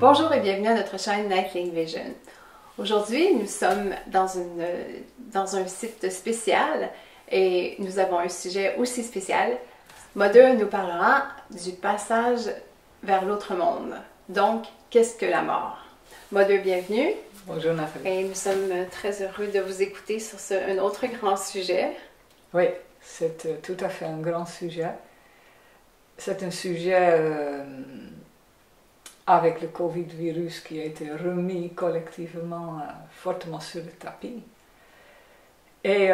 Bonjour et bienvenue à notre chaîne Nightling Vision. Aujourd'hui, nous sommes dans un site spécial et nous avons un sujet aussi spécial. Mother nous parlera du passage vers l'autre monde. Donc, qu'est-ce que la mort? Mother, bienvenue. Bonjour Nathalie. Et nous sommes très heureux de vous écouter sur un autre grand sujet. Oui, c'est tout à fait un grand sujet. C'est un sujet avec le Covid-virus qui a été remis collectivement fortement sur le tapis. Et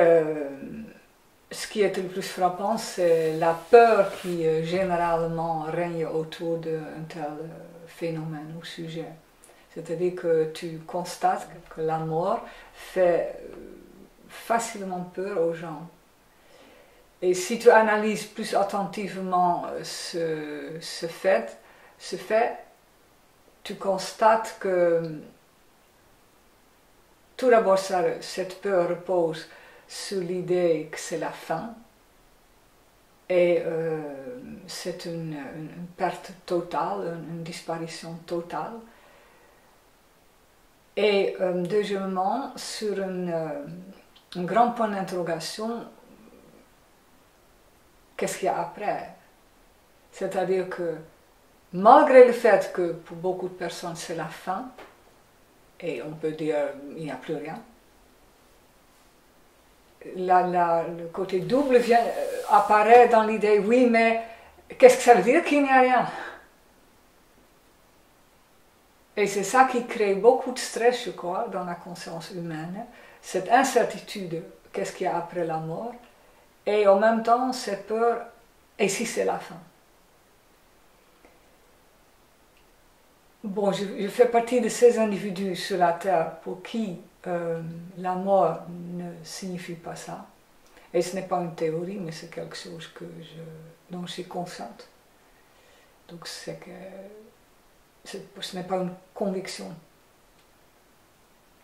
ce qui est le plus frappant, c'est la peur qui généralement règne autour d'un tel phénomène ou sujet. C'est-à-dire que tu constates que la mort fait facilement peur aux gens. Et si tu analyses plus attentivement ce fait, tu constates que tout d'abord cette peur repose sur l'idée que c'est la fin et c'est une perte totale, une disparition totale. Et deuxièmement, sur un grand point d'interrogation, qu'est-ce qu'il y a après? C'est-à-dire que malgré le fait que pour beaucoup de personnes c'est la fin, et on peut dire il n'y a plus rien, le côté double apparaît dans l'idée, oui, mais qu'est-ce que ça veut dire qu'il n'y a rien? Et c'est ça qui crée beaucoup de stress, je crois, dans la conscience humaine, cette incertitude, qu'est-ce qu'il y a après la mort, et en même temps cette peur, et si c'est la fin? Bon, je fais partie de ces individus sur la Terre pour qui la mort ne signifie pas ça. Et ce n'est pas une théorie, mais c'est quelque chose dont je suis consciente. Donc ce n'est pas une conviction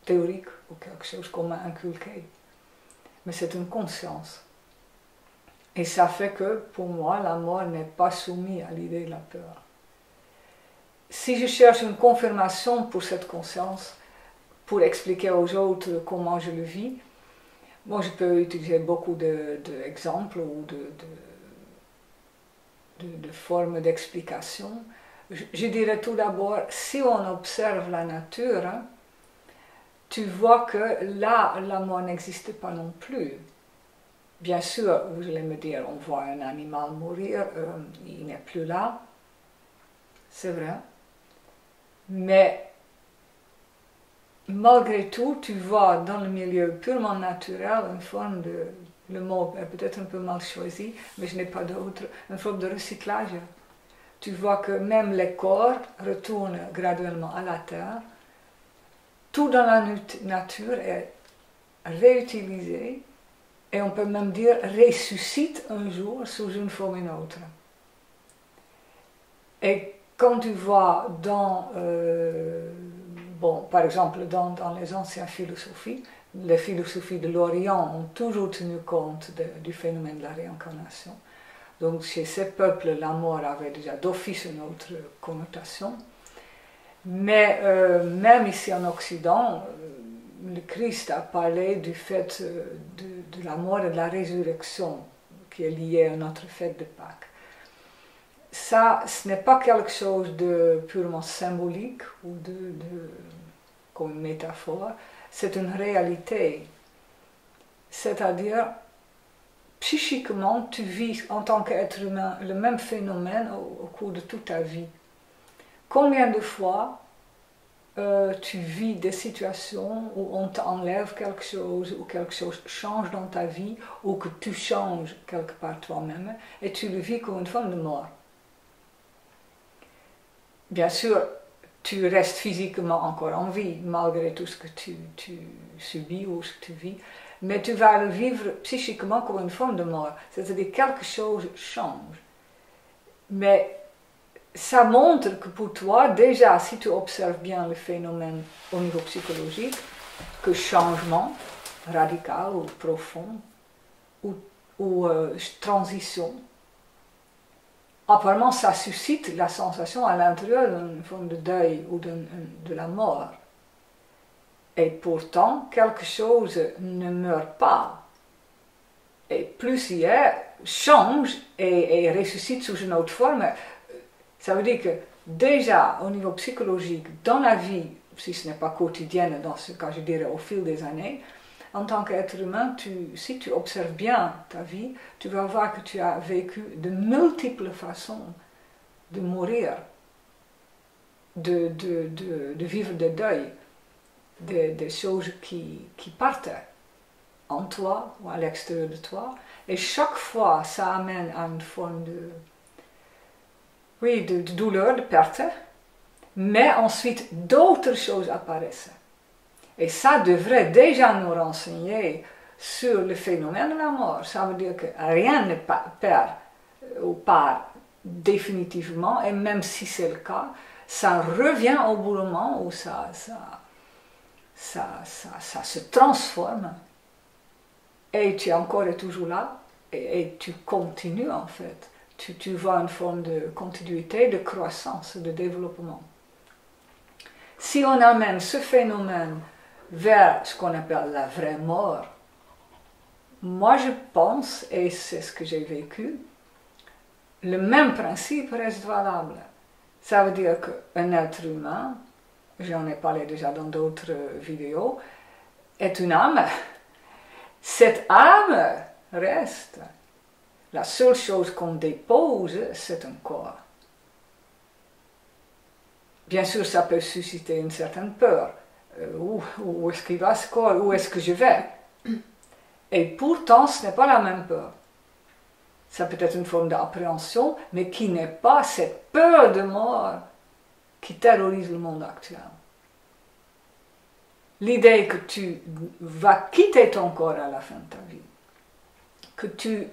théorique ou quelque chose qu'on m'a inculqué, mais c'est une conscience. Et ça fait que pour moi, la mort n'est pas soumise à l'idée de la peur. Si je cherche une confirmation pour cette conscience, pour expliquer aux autres comment je le vis, bon, je peux utiliser beaucoup d'exemples ou de formes d'explication. Je dirais tout d'abord, si on observe la nature, tu vois que là, la mort n'existe pas non plus. Bien sûr, vous allez me dire, on voit un animal mourir, il n'est plus là. C'est vrai. Mais malgré tout, tu vois dans le milieu purement naturel une forme de, le mot est peut-être un peu mal choisi, mais je n'ai pas d'autre, une forme de recyclage. Tu vois que même les corps retournent graduellement à la terre. Tout dans la nature est réutilisé et on peut même dire ressuscite un jour sous une forme ou une autre. Et quand tu vois par exemple dans les anciennes philosophies, les philosophies de l'Orient ont toujours tenu compte du phénomène de la réincarnation. Donc chez ces peuples, la mort avait déjà d'office une autre connotation. Mais même ici en Occident, le Christ a parlé du fait de la mort et de la résurrection qui est liée à notre fête de Pâques. Ça, ce n'est pas quelque chose de purement symbolique ou comme une métaphore, c'est une réalité. C'est-à-dire, psychiquement, tu vis en tant qu'être humain le même phénomène au cours de toute ta vie. Combien de fois tu vis des situations où on t'enlève quelque chose, ou quelque chose change dans ta vie, ou que tu changes quelque part toi-même, et tu le vis comme une forme de mort. Bien sûr, tu restes physiquement encore en vie, malgré tout ce que tu subis ou ce que tu vis, mais tu vas le vivre psychiquement comme une forme de mort, c'est-à-dire que quelque chose change. Mais ça montre que pour toi, déjà, si tu observes bien le phénomène au niveau psychologique, que changement radical ou profond, ou transition, apparemment ça suscite la sensation à l'intérieur d'une forme de deuil ou de la mort. Et pourtant, quelque chose ne meurt pas. Et plus il est, change et ressuscite sous une autre forme. Ça veut dire que déjà, au niveau psychologique, dans la vie, si ce n'est pas quotidienne, dans ce cas, je dirais au fil des années, en tant qu'être humain, si tu observes bien ta vie, tu vas voir que tu as vécu de multiples façons de mourir, de vivre des deuils, des choses qui partent en toi ou à l'extérieur de toi. Et chaque fois, ça amène à une forme de douleur, de perte, mais ensuite d'autres choses apparaissent. Et ça devrait déjà nous renseigner sur le phénomène de la mort. Ça veut dire que rien ne perd ou part définitivement, et même si c'est le cas, ça revient au bout du moment où ça se transforme, et tu es encore et toujours là, et tu continues en fait. Tu vois une forme de continuité, de croissance, de développement. Si on amène ce phénomène vers ce qu'on appelle la vraie mort, moi je pense, et c'est ce que j'ai vécu, le même principe reste valable. Ça veut dire qu'un être humain, j'en ai parlé déjà dans d'autres vidéos, est une âme. Cette âme reste. La seule chose qu'on dépose, c'est un corps. Bien sûr, ça peut susciter une certaine peur. Où est-ce qu'il va ce corps? Où est-ce que je vais? Et pourtant, ce n'est pas la même peur. Ça peut être une forme d'appréhension, mais qui n'est pas cette peur de mort qui terrorise le monde actuel. L'idée que tu vas quitter ton corps à la fin de ta vie, que tu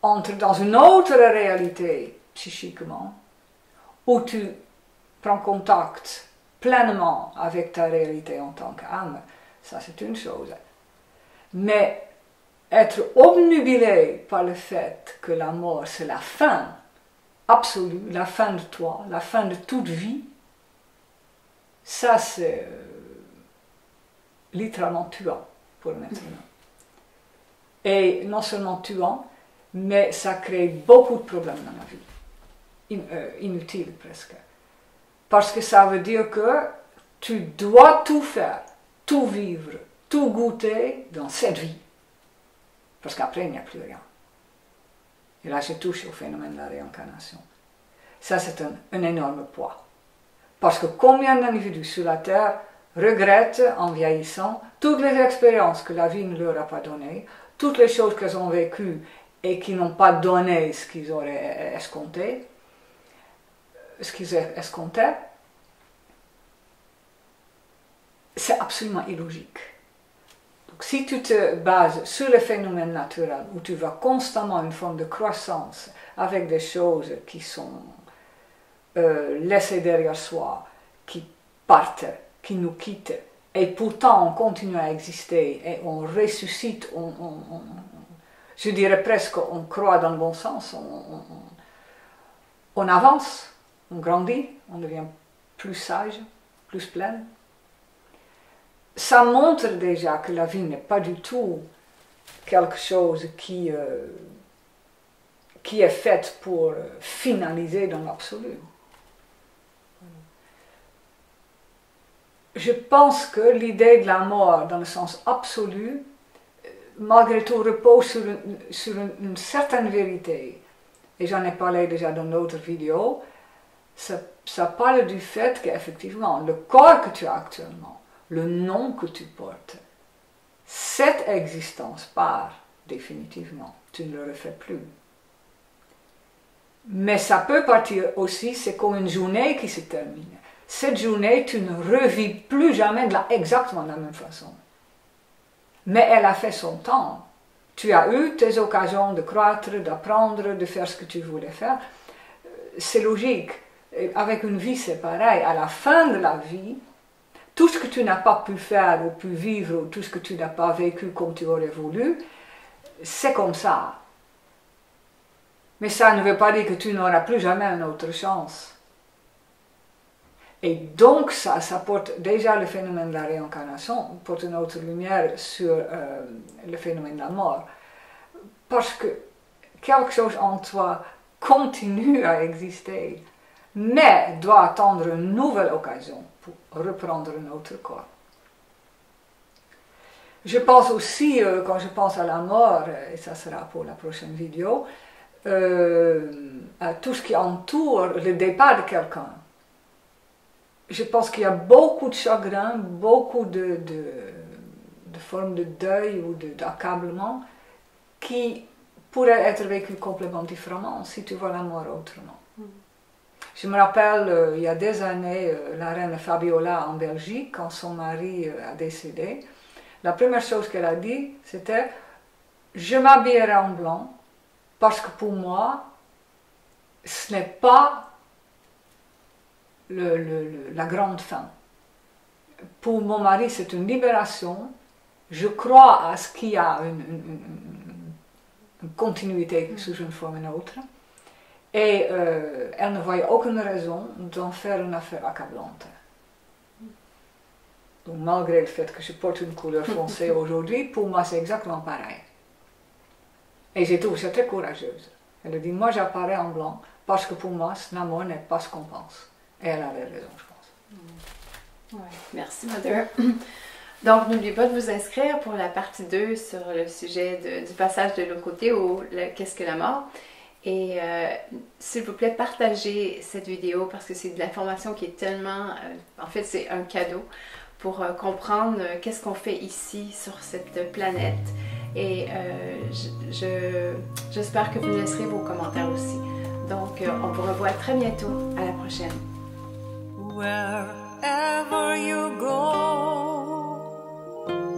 entres dans une autre réalité psychiquement, où tu prends contact pleinement avec ta réalité en tant qu'âme, ça c'est une chose. Mais être obnubilé par le fait que la mort c'est la fin absolue, la fin de toi, la fin de toute vie, ça c'est littéralement tuant pour un être humain. Et non seulement tuant, mais ça crée beaucoup de problèmes dans la vie, inutiles presque. Parce que ça veut dire que tu dois tout faire, tout vivre, tout goûter dans cette vie. Parce qu'après, il n'y a plus rien. Et là, je touche au phénomène de la réincarnation. Ça, c'est un énorme poids. Parce que combien d'individus sur la Terre regrettent, en vieillissant, toutes les expériences que la vie ne leur a pas données, toutes les choses qu'elles ont vécues et qui n'ont pas donné ce qu'ils auraient escompté, ce qu'ils escomptaient, c'est absolument illogique. Donc, si tu te bases sur le phénomène naturel, où tu vois constamment une forme de croissance avec des choses qui sont laissées derrière soi, qui partent, qui nous quittent, et pourtant on continue à exister et on ressuscite, je dirais presque on croit dans le bon sens, on avance, on grandit, on devient plus sage, plus pleine. Ça montre déjà que la vie n'est pas du tout quelque chose qui est faite pour finaliser dans l'absolu. Je pense que l'idée de la mort dans le sens absolu, malgré tout, repose sur une certaine vérité. Et j'en ai parlé déjà dans d'autres vidéos. Ça parle du fait qu'effectivement, le corps que tu as actuellement, le nom que tu portes, cette existence part définitivement. Tu ne le refais plus. Mais ça peut partir aussi, c'est comme une journée qui se termine. Cette journée, tu ne revis plus jamais exactement de la même façon. Mais elle a fait son temps. Tu as eu tes occasions de croître, d'apprendre, de faire ce que tu voulais faire. C'est logique. Avec une vie, c'est pareil. À la fin de la vie, tout ce que tu n'as pas pu faire ou pu vivre, ou tout ce que tu n'as pas vécu comme tu aurais voulu, c'est comme ça. Mais ça ne veut pas dire que tu n'auras plus jamais une autre chance. Et donc ça porte déjà le phénomène de la réincarnation, porte une autre lumière sur le phénomène de la mort. Parce que quelque chose en toi continue à exister, mais doit attendre une nouvelle occasion pour reprendre un autre corps. Je pense aussi, quand je pense à la mort, et ça sera pour la prochaine vidéo, à tout ce qui entoure le départ de quelqu'un. Je pense qu'il y a beaucoup de chagrin, beaucoup de formes de deuil ou d'accablement qui pourraient être vécues complètement différemment si tu vois la mort autrement. Je me rappelle, il y a des années, la reine Fabiola en Belgique, quand son mari a décédé, la première chose qu'elle a dit, c'était « Je m'habillerai en blanc parce que pour moi, ce n'est pas la grande fin. Pour mon mari, c'est une libération. Je crois à ce qu'il y a une continuité sous une forme ou une autre. Et elle ne voyait aucune raison d'en faire une affaire accablante. Donc malgré le fait que je porte une couleur foncée aujourd'hui, pour moi c'est exactement pareil. Et j'ai trouvé ça très courageuse. Elle a dit, moi j'apparais en blanc parce que pour moi, ce amour n'est pas ce qu'on pense. Et elle avait raison, je pense. Ouais, merci, Mother. Donc, n'oubliez pas de vous inscrire pour la partie 2 sur le sujet du passage de l'autre côté ou qu'est-ce que la mort. Et s'il vous plaît, partagez cette vidéo parce que c'est de l'information qui est tellement... en fait, c'est un cadeau pour comprendre qu'est-ce qu'on fait ici sur cette planète. Et j'espère que vous nous laisserez vos commentaires aussi. Donc, on vous revoit très bientôt. À la prochaine. Wherever you go,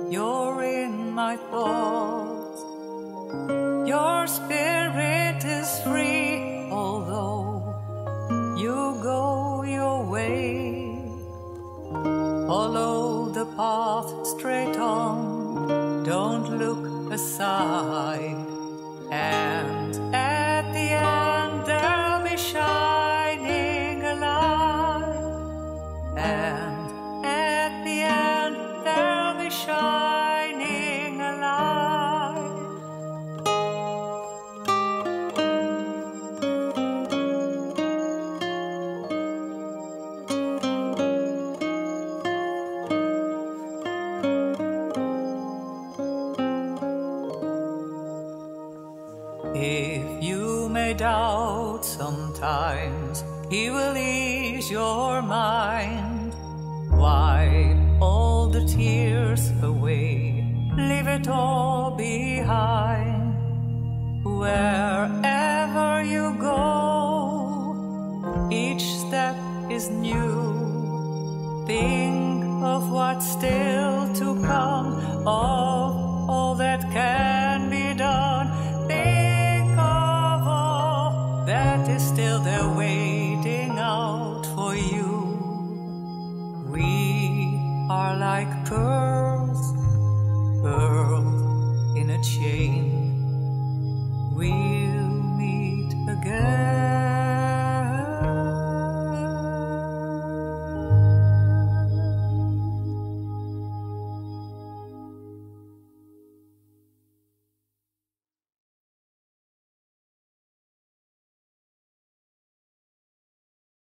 you're in my thoughts. Your spirit is free, although you go your way. Follow the path straight on, don't look aside. And at the end there'll be shining a light. And at the end there'll be shining a light. If you may doubt sometimes, He will ease your mind. Wipe all the tears away, leave it all behind. Wherever you go, each step is new. Think of what's still